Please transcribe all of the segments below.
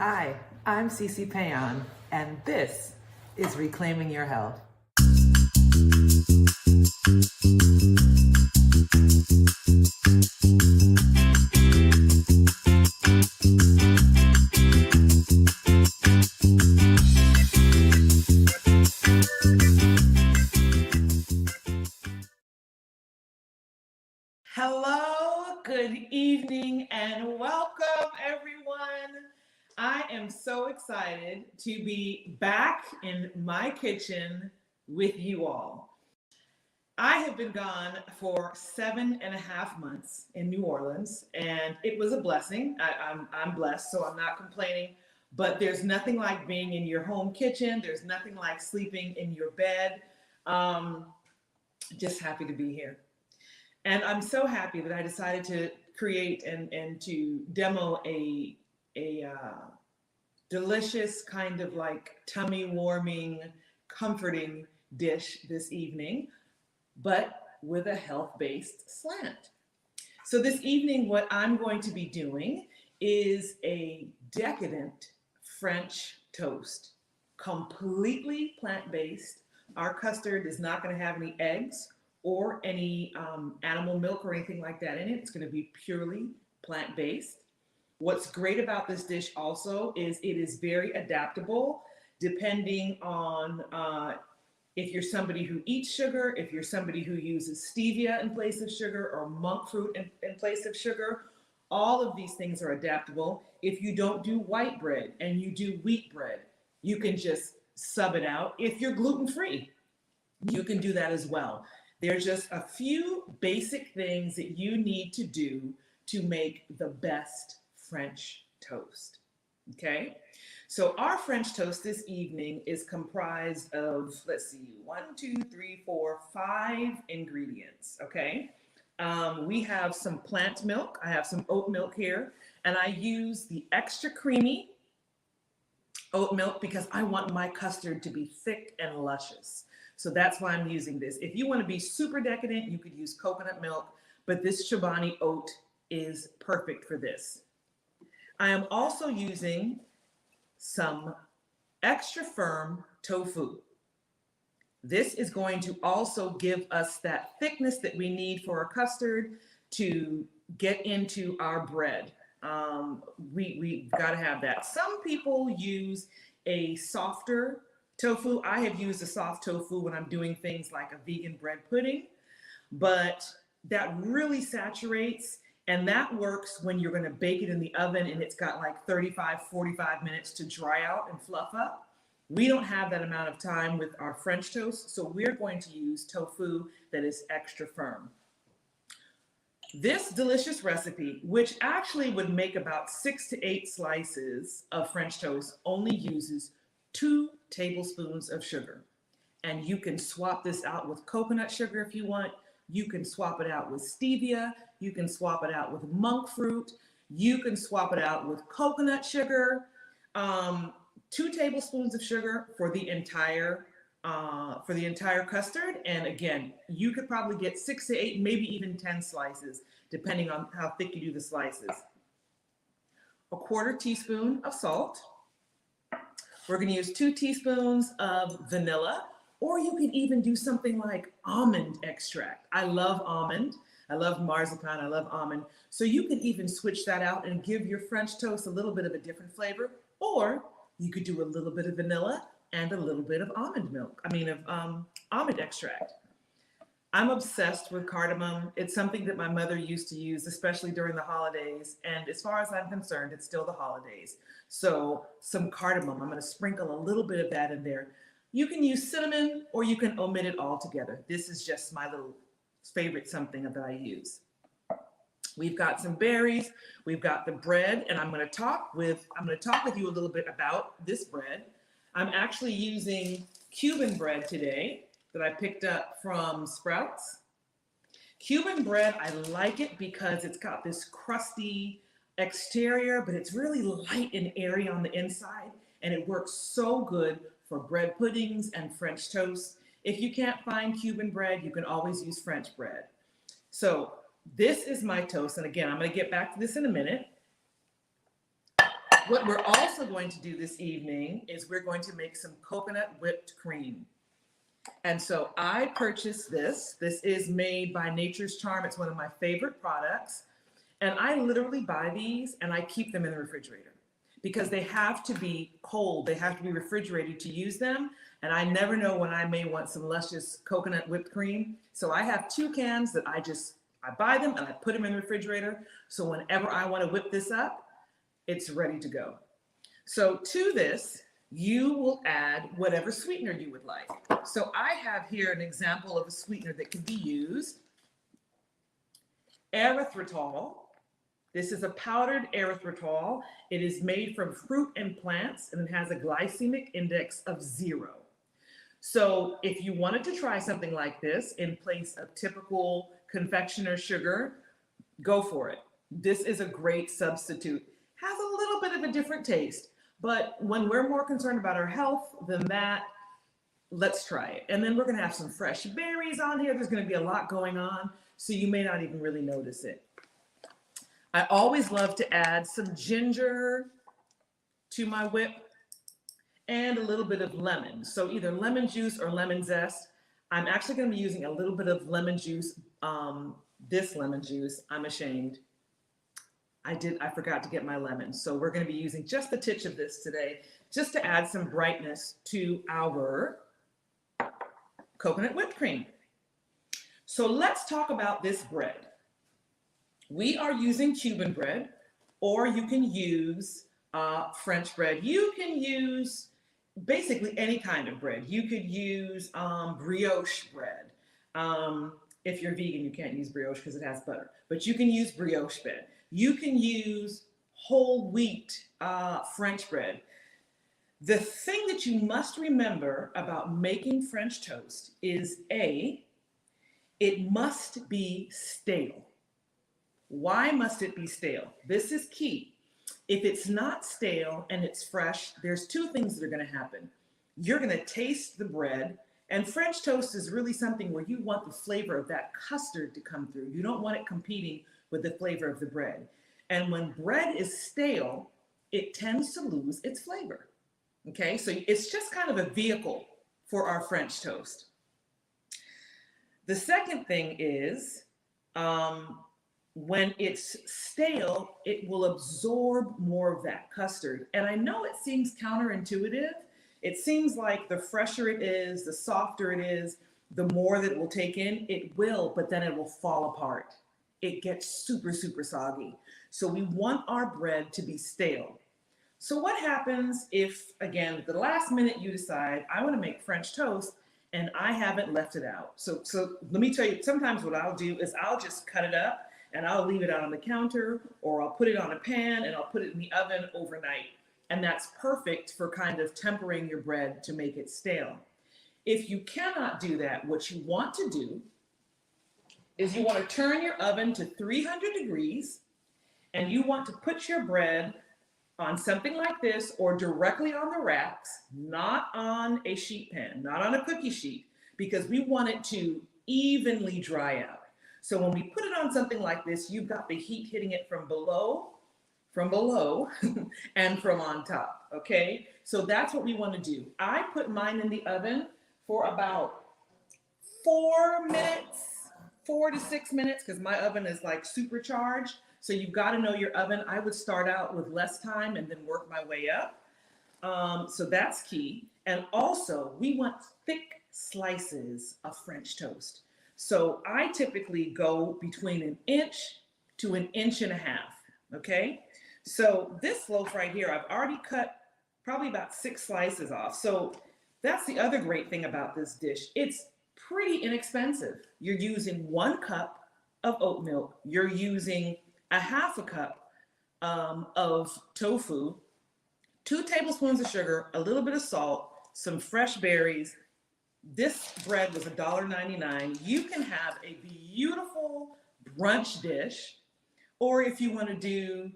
Hi, I'm C.C. Péan, and this is Reclaiming Your Health. Hello, good evening, and welcome everyone. I am so excited to be back in my kitchen with you all. I have been gone for 7.5 months in New Orleans, and it was a blessing. I'm blessed, so I'm not complaining. But there's nothing like being in your home kitchen. There's nothing like sleeping in your bed. Um, just happy to be here. And I'm so happy that I decided to create and to demo a delicious kind of like tummy warming, comforting dish this evening, but with a health-based slant. So this evening, what I'm going to be doing is a decadent French toast, completely plant-based. Our custard is not going to have any eggs or any animal milk or anything like that in it. It's going to be purely plant-based. What's great about this dish also is it is very adaptable depending on if you're somebody who eats sugar, if you're somebody who uses stevia in place of sugar or monk fruit in place of sugar. All of these things are adaptable. If you don't do white bread and you do wheat bread, you can just sub it out. If you're gluten-free, you can do that as well. There's just a few basic things that you need to do to make the best French toast. Okay? So our French toast this evening is comprised of, let's see, 5 ingredients. Okay? We have some plant milk. I have some oat milk here, and I use the extra creamy oat milk because I want my custard to be thick and luscious. So that's why I'm using this. If you want to be super decadent, you could use coconut milk, but this Chobani oat is perfect for this. I am also using some extra firm tofu. This is going to also give us that thickness that we need for our custard to get into our bread. We've got to have that. Some people use a softer tofu. I have used a soft tofu when I'm doing things like a vegan bread pudding, but that really saturates, and that works when you're going to bake it in the oven and it's got like 35-45 minutes to dry out and fluff up. We don't have that amount of time with our French toast, so we're going to use tofu that is extra firm. This delicious recipe, which actually would make about 6 to 8 slices of French toast, only uses 2 tablespoons of sugar. And you can swap this out with coconut sugar if you want. You can swap it out with stevia. You can swap it out with monk fruit. You can swap it out with coconut sugar. 2 tablespoons of sugar for the entire custard. And again, you could probably get 6 to 8, maybe even 10 slices, depending on how thick you do the slices. A 1/4 teaspoon of salt. We're going to use 2 teaspoons of vanilla, or you can even do something like almond extract. I love almond. I love marzipan. I love almond. So you can even switch that out and give your French toast a little bit of a different flavor, or you could do a little bit of vanilla and a little bit of almond extract. I'm obsessed with cardamom. It's something that my mother used to use, especially during the holidays. And as far as I'm concerned, it's still the holidays. So some cardamom, I'm going to sprinkle a little bit of that in there. You can use cinnamon or you can omit it altogether. This is just my little favorite something that I use. We've got some berries, we've got the bread, and I'm going to talk with you a little bit about this bread. I'm actually using Cuban bread today that I picked up from Sprouts. Cuban bread, I like it because it's got this crusty exterior, but it's really light and airy on the inside, and it works so good for bread puddings and French toast. If you can't find Cuban bread, you can always use French bread. So this is my toast, and again, I'm going to get back to this in a minute. What we're also going to do this evening is we're going to make some coconut whipped cream. And so I purchased this. This is made by Nature's Charm. It's one of my favorite products. And I literally buy these and I keep them in the refrigerator because they have to be cold. They have to be refrigerated to use them. And I never know when I may want some luscious coconut whipped cream. So I have 2 cans that I buy them and I put them in the refrigerator. So whenever I want to whip this up, it's ready to go. So to this, you will add whatever sweetener you would like. So I have here an example of a sweetener that can be used. Erythritol. This is a powdered erythritol. It is made from fruit and plants, and it has a glycemic index of 0. So if you wanted to try something like this in place of typical confectioner sugar, go for it. This is a great substitute. Has a little bit of a different taste, but when we're more concerned about our health than that, let's try it. And then we're gonna have some fresh berries on here. There's gonna be a lot going on, so you may not even really notice it. I always love to add some ginger to my whip and a little bit of lemon. So either lemon juice or lemon zest. I'm actually gonna be using a little bit of lemon juice. This lemon juice, I'm ashamed. I forgot to get my lemon. So we're gonna be using just a titch of this today, just to add some brightness to our coconut whipped cream. So let's talk about this bread. We are using Cuban bread, or you can use French bread. You can use basically any kind of bread. You could use brioche bread. If you're vegan, you can't use brioche because it has butter, but you can use brioche bread. You can use whole wheat French bread. The thing that you must remember about making French toast is it must be stale. Why must it be stale? This is key. If it's not stale and it's fresh, there's 2 things that are going to happen. You're going to taste the bread, and French toast is really something where you want the flavor of that custard to come through. You don't want it competing with the flavor of the bread. And when bread is stale, it tends to lose its flavor. Okay, so it's just kind of a vehicle for our French toast. The second thing is, when it's stale, it will absorb more of that custard. And I know it seems counterintuitive. It seems like the fresher it is, the softer it is, the more that it will take in. It will, but then it will fall apart. It gets super, super soggy. So we want our bread to be stale. So what happens if, again, at the last minute you decide, I want to make French toast and I haven't left it out? So let me tell you, sometimes what I'll do is I'll just cut it up and I'll leave it out on the counter, or I'll put it on a pan and I'll put it in the oven overnight. And that's perfect for kind of tempering your bread to make it stale. If you cannot do that, what you want to do is you want to turn your oven to 300 degrees and you want to put your bread on something like this or directly on the racks, not on a sheet pan, not on a cookie sheet, because we want it to evenly dry out. So when we put it on something like this, you've got the heat hitting it from below, and from on top, okay? So that's what we want to do. I put mine in the oven for about 4 minutes, 4 to 6 minutes, because my oven is like supercharged. So you've got to know your oven. I would start out with less time and then work my way up. So that's key. And also, we want thick slices of French toast. So I typically go between 1 inch to 1.5 inches, okay? So this loaf right here, I've already cut probably about 6 slices off. So that's the other great thing about this dish. It's pretty inexpensive. You're using 1 cup of oat milk. You're using 1/2 cup of tofu, 2 tablespoons of sugar, a little bit of salt, some fresh berries. This bread was $1.99. You can have a beautiful brunch dish, or if you want to do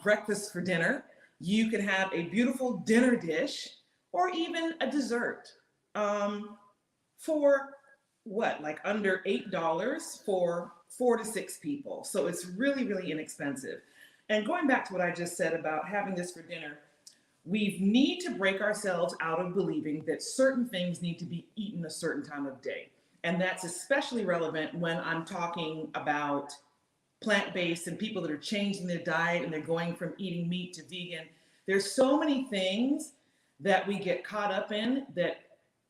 breakfast for dinner, you can have a beautiful dinner dish, or even a dessert for what, like under $8 for 4 to 6 people. So it's really, really inexpensive. And going back to what I just said about having this for dinner, we need to break ourselves out of believing that certain things need to be eaten a certain time of day. And that's especially relevant when I'm talking about plant-based and people that are changing their diet and they're going from eating meat to vegan. There's so many things that we get caught up in that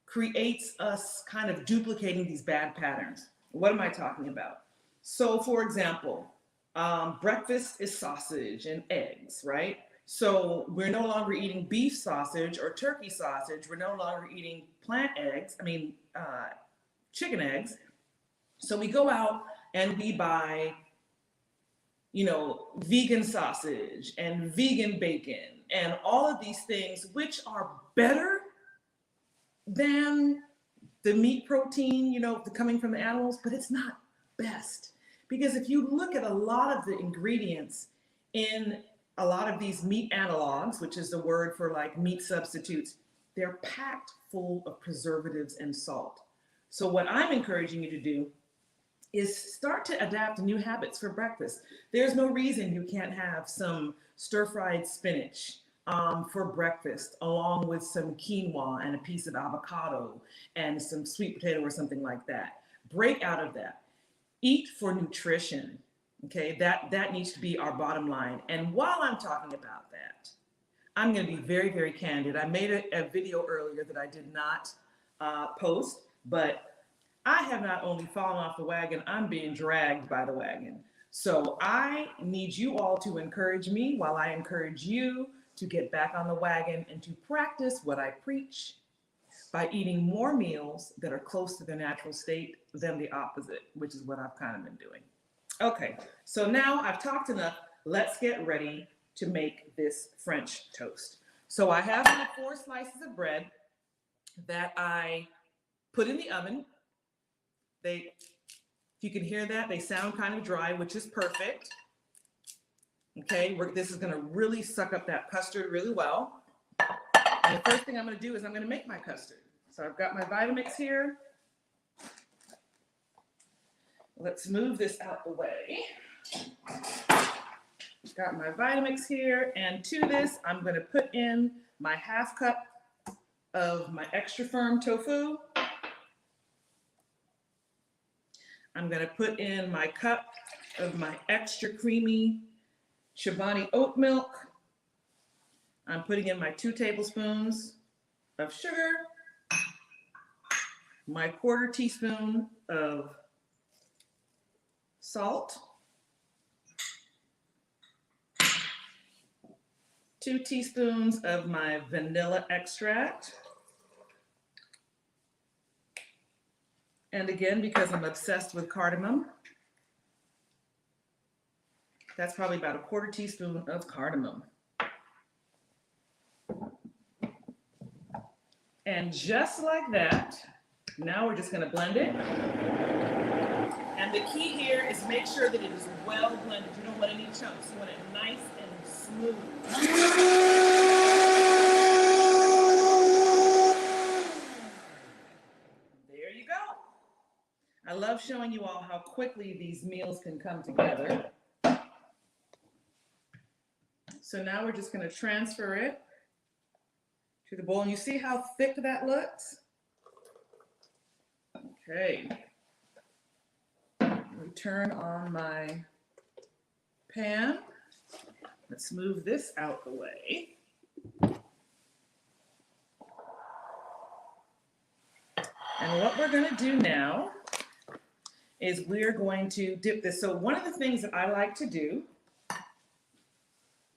creates us kind of duplicating these bad patterns. What am I talking about? So, for example, breakfast is sausage and eggs, right? So we're no longer eating beef sausage or turkey sausage. We're no longer eating chicken eggs. So we go out and we buy, vegan sausage and vegan bacon and all of these things, which are better than the meat protein, coming from the animals, but it's not best. Because if you look at a lot of the ingredients in a lot of these meat analogs, which is the word for like meat substitutes, they're packed full of preservatives and salt. So what I'm encouraging you to do is start to adapt new habits for breakfast. There's no reason you can't have some stir-fried spinach for breakfast, along with some quinoa and a piece of avocado and some sweet potato or something like that. Break out of that. Eat for nutrition. Okay, that needs to be our bottom line. And while I'm talking about that, I'm going to be very, very candid. I made a video earlier that I did not post, but I have not only fallen off the wagon, I'm being dragged by the wagon. So I need you all to encourage me while I encourage you to get back on the wagon and to practice what I preach by eating more meals that are close to their natural state than the opposite, which is what I've kind of been doing. Okay, so now I've talked enough. Let's get ready to make this French toast. So I have my 4 slices of bread that I put in the oven. If you can hear that, they sound kind of dry, which is perfect. Okay, this is gonna really suck up that custard really well. And the first thing I'm gonna do is I'm gonna make my custard. So I've got my Vitamix here. Let's move this out the way. Got my Vitamix here, and to this, I'm gonna put in my 1/2 cup of my extra firm tofu. I'm gonna put in my cup of my extra creamy Chobani oat milk. I'm putting in my 2 tablespoons of sugar, my 1/4 teaspoon of salt, 2 teaspoons of my vanilla extract. And again, because I'm obsessed with cardamom, that's probably about a 1/4 teaspoon of cardamom. And just like that, now we're just gonna blend it. And the key here is make sure that it is well blended. You don't want any chunks. You want it nice and smooth. There you go. I love showing you all how quickly these meals can come together. So now we're just going to transfer it to the bowl. And you see how thick that looks? Okay. Let me turn on my pan. Let's move this out the way. And what we're going to do now is we're going to dip this. So one of the things that I like to do,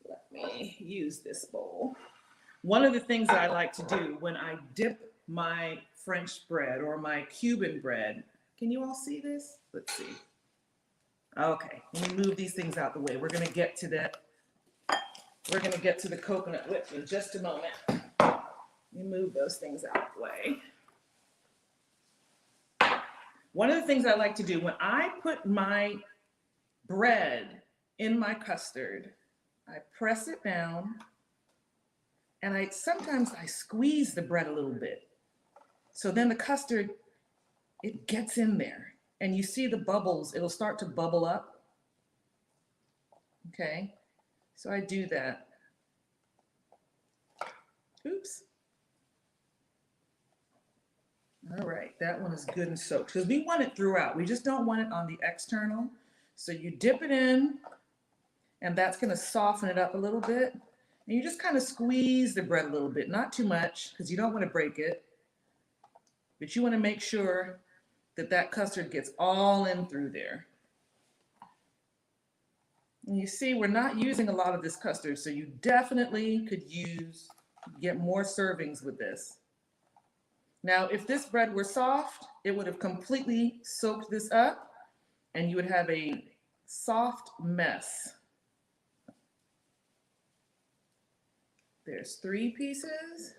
let me use this bowl. One of the things that I like to do when I dip my French bread or my Cuban bread, can you all see this? Let's see. Okay, let me move these things out the way. We're gonna get to that. We're gonna get to the coconut whip in just a moment. Let me move those things out the way. One of the things I like to do when I put my bread in my custard, I press it down and sometimes I squeeze the bread a little bit. So then the custard, it gets in there and you see the bubbles, it'll start to bubble up. Okay. So I do that. Oops. All right, that one is good and soaked because we want it throughout. We just don't want it on the external. So you dip it in, and that's going to soften it up a little bit. And you just kind of squeeze the bread a little bit, not too much because you don't want to break it. But you want to make sure that that custard gets all in through there. And you see, we're not using a lot of this custard, so you definitely could get more servings with this. Now, if this bread were soft, it would have completely soaked this up, and you would have a soft mess. There's 3 pieces.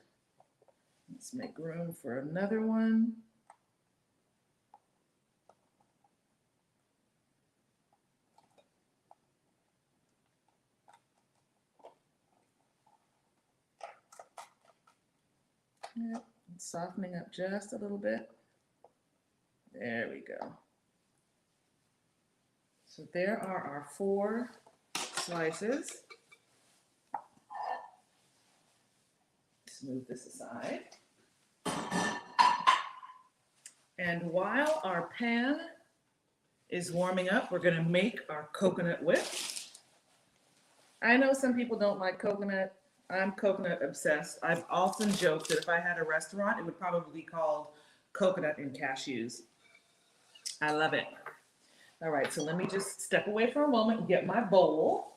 Let's make room for another one. Yep, softening up just a little bit. There we go. So there are our 4 slices. Let's move this aside. And while our pan is warming up, we're going to make our coconut whip. I know some people don't like coconut. I'm coconut obsessed. I've often joked that if I had a restaurant, it would probably be called Coconut and Cashews. I love it. All right, so let me just step away for a moment and get my bowl.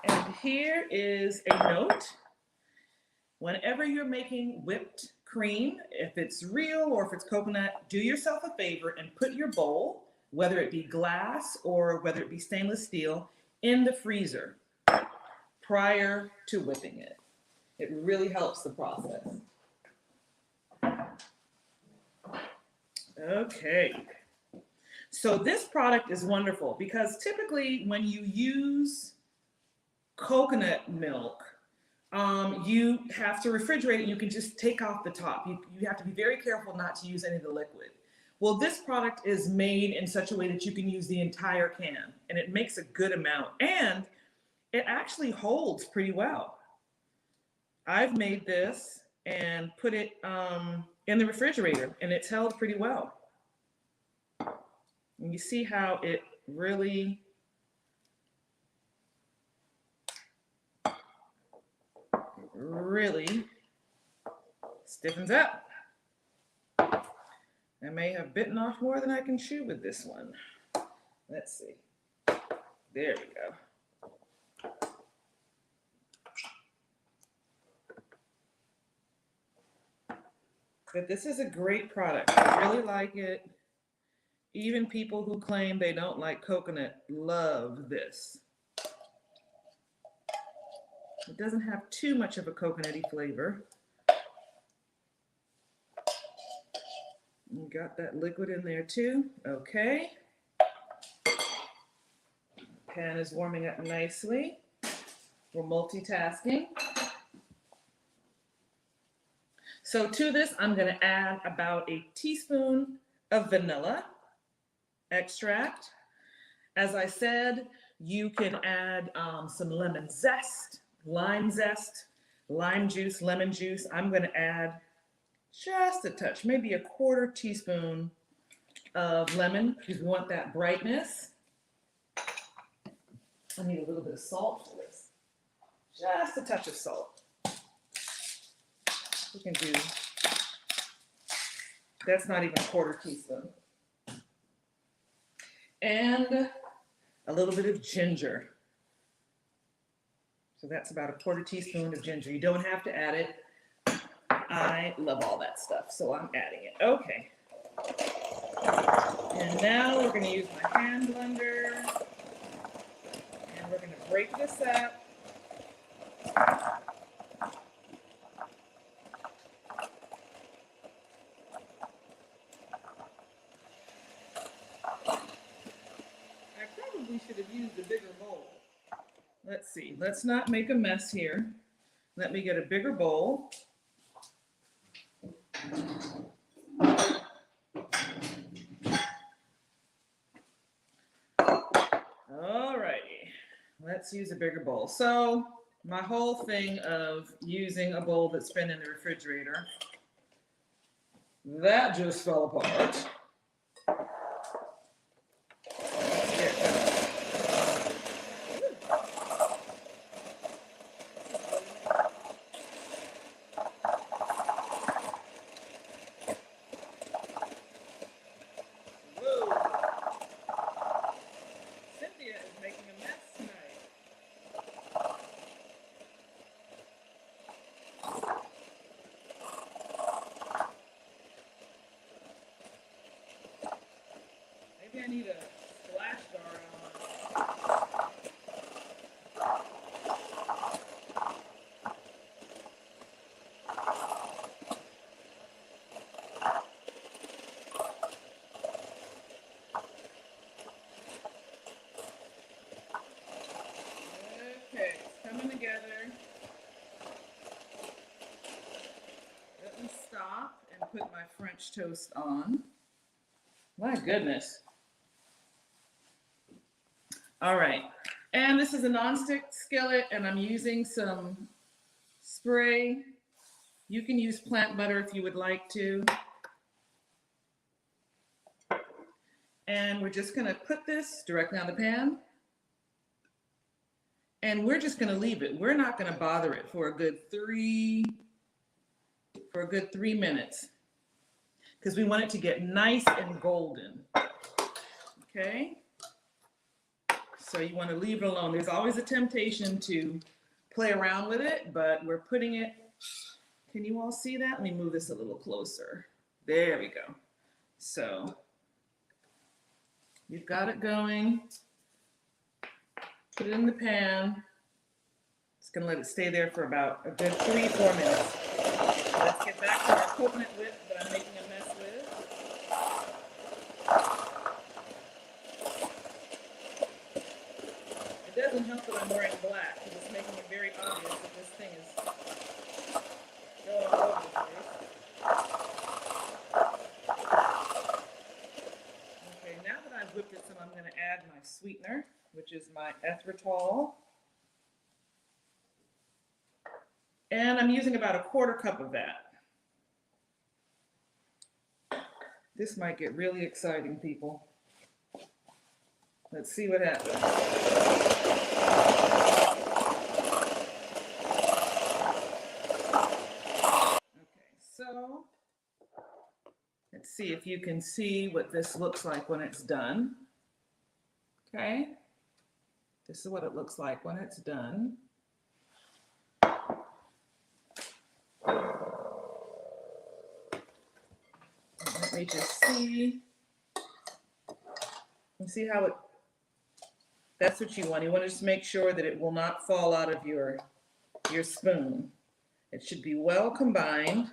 And here is a note. Whenever you're making whipped cream, if it's real or if it's coconut, do yourself a favor and put your bowl, whether it be glass or whether it be stainless steel, in the freezer prior to whipping it. It really helps the process. Okay. So this product is wonderful because typically when you use coconut milk, you have to refrigerate it. You can just take off the top. You have to be very careful not to use any of the liquid. Well, this product is made in such a way that you can use the entire can, and it makes a good amount, and it actually holds pretty well. I've made this and put it in the refrigerator, and it's held pretty well. And you see how it really stiffens up. I may have bitten off more than I can chew with this one. Let's see. There we go. But this is a great product. I really like it. Even people who claim they don't like coconut love this. It doesn't have too much of a coconutty flavor. You got that liquid in there too. Okay. Pan is warming up nicely. We're multitasking. So to this, I'm going to add about a teaspoon of vanilla extract. As I said, you can add some lemon zest, lime juice, lemon juice. I'm going to add just a touch, maybe a 1/4 teaspoon of lemon because we want that brightness. I need a little bit of salt for this. Just a touch of salt. We can do, that's not even a 1/4 teaspoon. And a little bit of ginger. So that's about a 1/4 teaspoon of ginger. You don't have to add it. I love all that stuff, so I'm adding it. Okay. And now we're going to use my hand blender. And we're going to break this up. I probably should have used a bigger bowl. Let's see. Let's not make a mess here. Let me get a bigger bowl. let's use a bigger bowl. So my whole thing of using a bowl that's been in the refrigerator, that just fell apart. I need a splash guard on. Okay, it's coming together. Let me stop and put my French toast on. My goodness. All right, and this is a nonstick skillet, and I'm using some spray. You can use plant butter if you would like to. And we're just gonna put this directly on the pan. And we're just gonna leave it. We're not gonna bother it for a good 3 minutes, because we want it to get nice and golden, okay? So you want to leave it alone. There's always a temptation to play around with it, but we're putting it, can you all see that? Let me move this a little closer. There we go. So you've got it going. Put it in the pan. Just gonna let it stay there for about a good 3-4 minutes. Let's get back to our coconut whip that I'm making a mess with. It doesn't help that I'm wearing black, because it's making it very obvious that this thing is going all over the place. Okay, now that I've whipped it some, I'm going to add my sweetener, which is my erythritol. And I'm using about a 1/4 cup of that. This might get really exciting, people. Let's see what happens. Okay, so let's see if you can see what this looks like when it's done. Okay, this is what it looks like when it's done. Let me just see. And see how it, that's what you want. You want to just make sure that it will not fall out of your spoon. It should be well combined.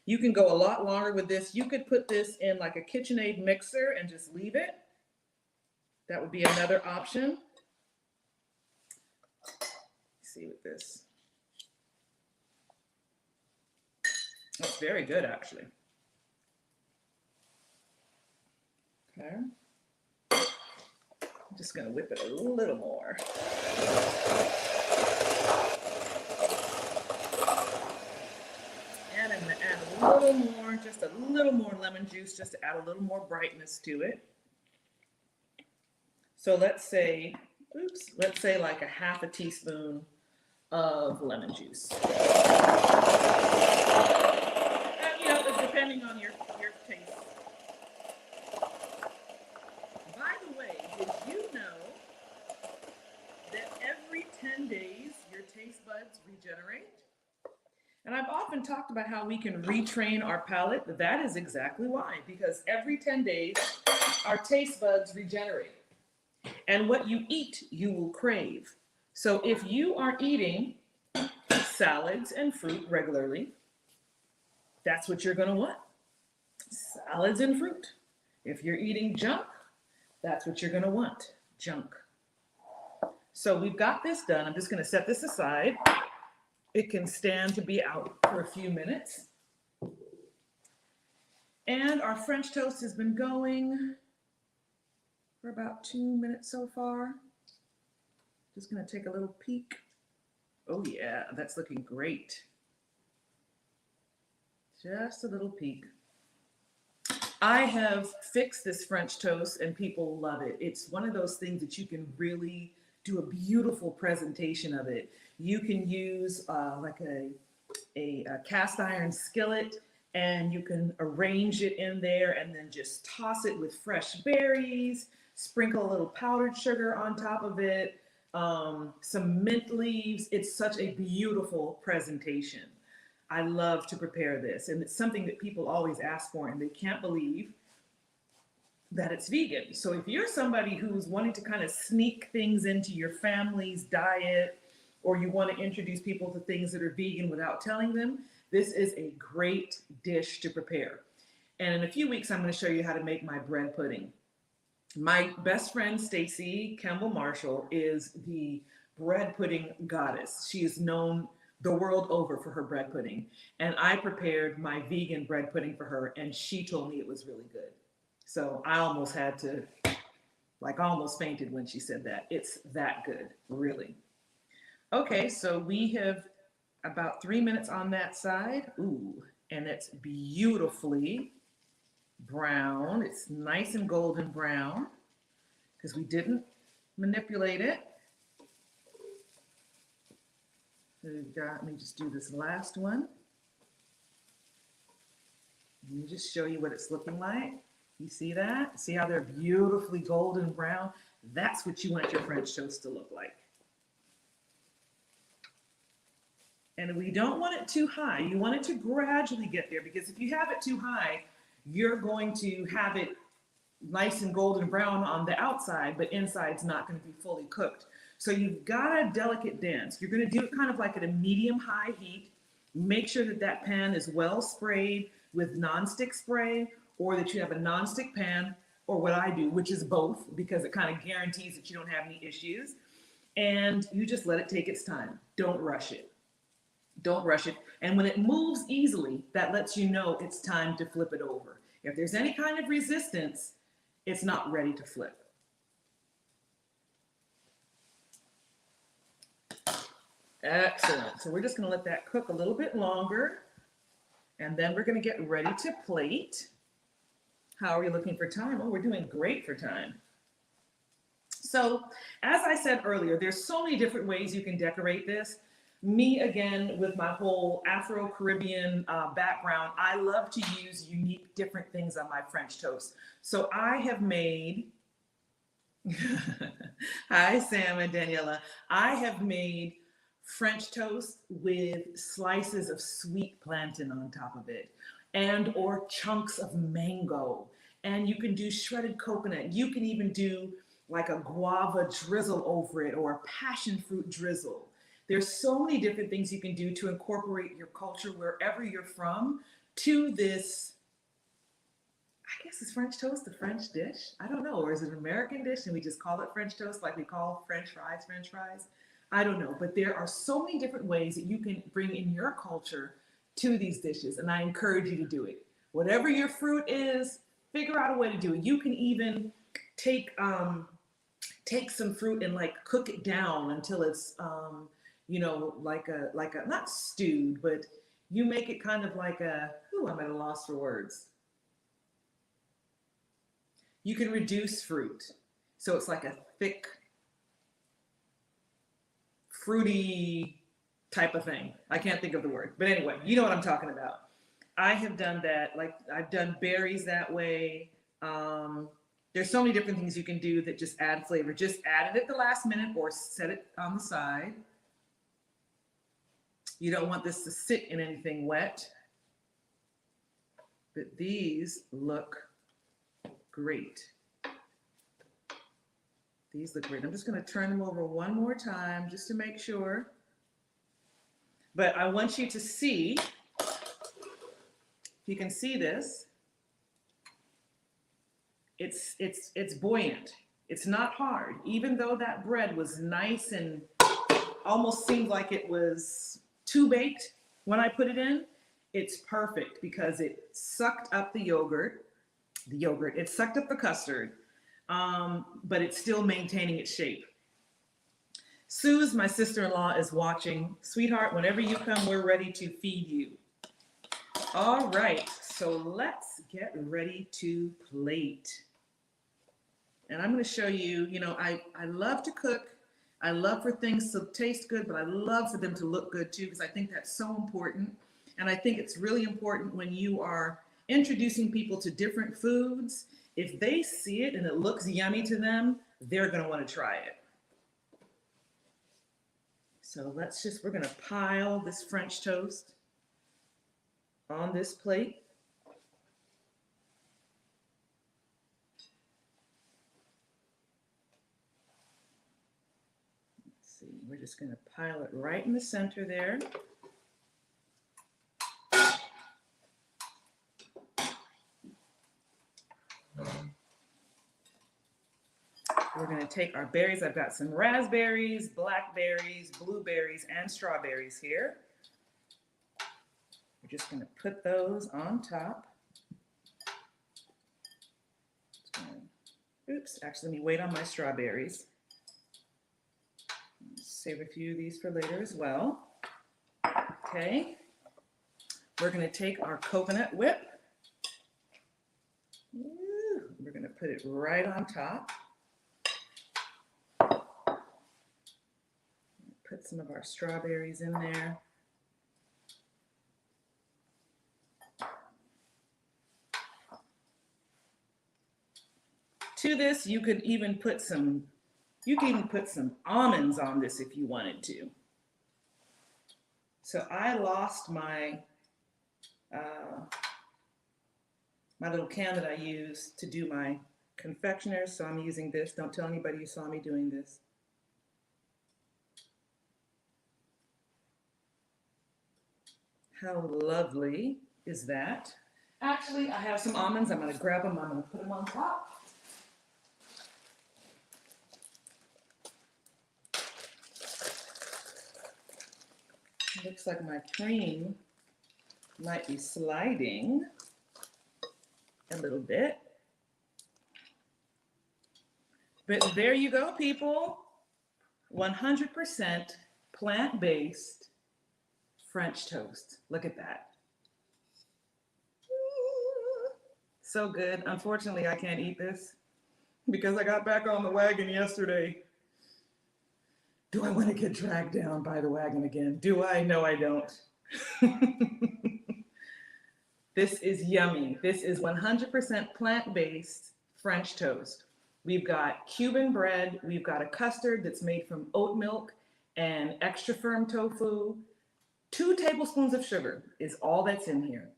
You can go a lot longer with this. You could put this in like a KitchenAid mixer and just leave it. That would be another option. Let's see with this. That's very good, actually. Okay. I'm just going to whip it a little more. And I'm going to add a little more, just a little more lemon juice, just to add a little more brightness to it. So let's say like a 1/2 teaspoon of lemon juice. And, you know, depending on your taste. By the way, did you know that every 10 days your taste buds regenerate? And I've often talked about how we can retrain our palate. That is exactly why, because every 10 days our taste buds regenerate. And what you eat, you will crave. So if you are eating salads and fruit regularly, that's what you're going to want. Salads and fruit. If you're eating junk, that's what you're going to want. Junk. So we've got this done. I'm just going to set this aside. It can stand to be out for a few minutes. And our French toast has been going for about 2 minutes so far. Just gonna take a little peek. Oh yeah, that's looking great. Just a little peek. I have fixed this French toast and people love it. It's one of those things that you can really do a beautiful presentation of it. You can use like a cast iron skillet and you can arrange it in there and then just toss it with fresh berries, sprinkle a little powdered sugar on top of it, some mint leaves. It's such a beautiful presentation. I love to prepare this, and it's something that people always ask for, and they can't believe that it's vegan. So if you're somebody who's wanting to kind of sneak things into your family's diet, or you want to introduce people to things that are vegan without telling them, this is a great dish to prepare. And in a few weeks, I'm going to show you how to make my bread pudding. My best friend, C.C. Campbell Marshall, is the bread pudding goddess. She is known the world over for her bread pudding. And I prepared my vegan bread pudding for her, and she told me it was really good. So I almost had to, almost fainted when she said that. It's that good, really. Okay, so we have about 3 minutes on that side. Ooh, and it's beautifully brown. It's nice and golden brown because we didn't manipulate it. Let me just do this last one. Let me just show you what it's looking like. You see that? See how they're beautifully golden brown? That's what you want your French toast to look like. And we don't want it too high. You want it to gradually get there, because if you have it too high, you're going to have it nice and golden brown on the outside, but inside's not going to be fully cooked. So you've got a delicate dance. You're going to do it kind of like at a medium-high heat. Make sure that that pan is well sprayed with nonstick spray, or that you have a nonstick pan, or what I do, which is both, because it kind of guarantees that you don't have any issues. And you just let it take its time. Don't rush it. Don't rush it. And when it moves easily, that lets you know it's time to flip it over. If there's any kind of resistance, it's not ready to flip. Excellent. So we're just going to let that cook a little bit longer, and then we're going to get ready to plate. How are we looking for time? Oh, we're doing great for time. So, as I said earlier, there's so many different ways you can decorate this. Me, again, with my whole Afro-Caribbean background, I love to use unique, different things on my French toast. So I have made, hi, Sam and Daniela. I have made French toast with slices of sweet plantain on top of it, and or chunks of mango. And you can do shredded coconut. You can even do like a guava drizzle over it, or a passion fruit drizzle. There's so many different things you can do to incorporate your culture wherever you're from to this. I guess, is French toast a French dish? I don't know. Or is it an American dish and we just call it French toast like we call French fries French fries? I don't know. But there are so many different ways that you can bring in your culture to these dishes. And I encourage you to do it. Whatever your fruit is, figure out a way to do it. You can even take some fruit and like cook it down until it's like a not stewed, but you make it kind of like I'm at a loss for words. You can reduce fruit. So it's like a thick, fruity type of thing. I can't think of the word, but anyway, you know what I'm talking about. I have done that. Like, I've done berries that way. There's so many different things you can do that just add flavor. Just add it at the last minute or set it on the side. You don't want this to sit in anything wet. But these look great. These look great. I'm just going to turn them over one more time just to make sure. But I want you to see, if you can see this, it's buoyant. It's not hard. Even though that bread was nice and almost seemed like it was too baked when I put it in, it's perfect because it sucked up the yogurt, it sucked up the custard, but it's still maintaining its shape. Suze, my sister-in-law, is watching. Sweetheart, whenever you come, we're ready to feed you. All right, so let's get ready to plate. And I'm going to show you, I love to cook. I love for things to taste good, but I love for them to look good too, because I think that's so important. And I think it's really important when you are introducing people to different foods. If they see it and it looks yummy to them, they're going to want to try it. So we're going to pile this French toast on this plate. Let's see, we're just going to pile it right in the center there. We're going to take our berries. I've got some raspberries, blackberries, blueberries, and strawberries here. We're just going to put those on top. Oops, actually, let me wait on my strawberries. Save a few of these for later as well. Okay. We're going to take our coconut whip. We're going to put it right on top. Put some of our strawberries in there. To this, you could even put some almonds on this if you wanted to. So I lost my my little can that I use to do my confectioners, so I'm using this. Don't tell anybody you saw me doing this. How lovely is that? Actually, I have some almonds. I'm going to grab them. I'm going to put them on top. Looks like my cream might be sliding a little bit. But there you go, people. 100% plant-based French toast. Look at that. So good. Unfortunately, I can't eat this because I got back on the wagon yesterday. Do I want to get dragged down by the wagon again? Do I? No, I don't. This is yummy. This is 100% plant-based French toast. We've got Cuban bread. We've got a custard that's made from oat milk and extra firm tofu. 2 tablespoons of sugar is all that's in here.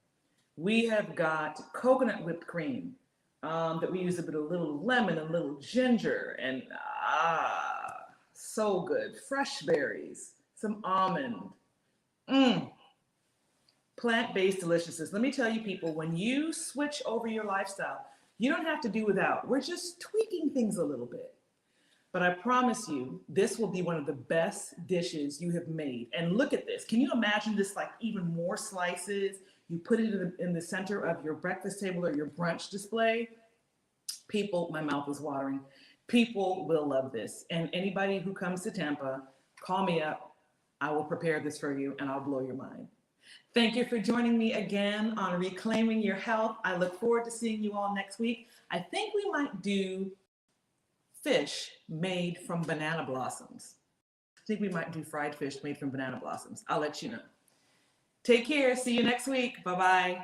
We have got coconut whipped cream that we use a bit of little lemon and a little ginger, and so good. Fresh berries, some almond. Plant-based deliciousness. Let me tell you, people, when you switch over your lifestyle, you don't have to do without. We're just tweaking things a little bit. But I promise you, this will be one of the best dishes you have made. And look at this. Can you imagine this, like even more slices? You put it in the center of your breakfast table or your brunch display. People, my mouth is watering. People will love this. And anybody who comes to Tampa, call me up. I will prepare this for you and I'll blow your mind. Thank you for joining me again on Reclaiming Your Health. I look forward to seeing you all next week. I think we might do fish made from banana blossoms. I think we might do fried fish made from banana blossoms. I'll let you know. Take care. See you next week. Bye-bye.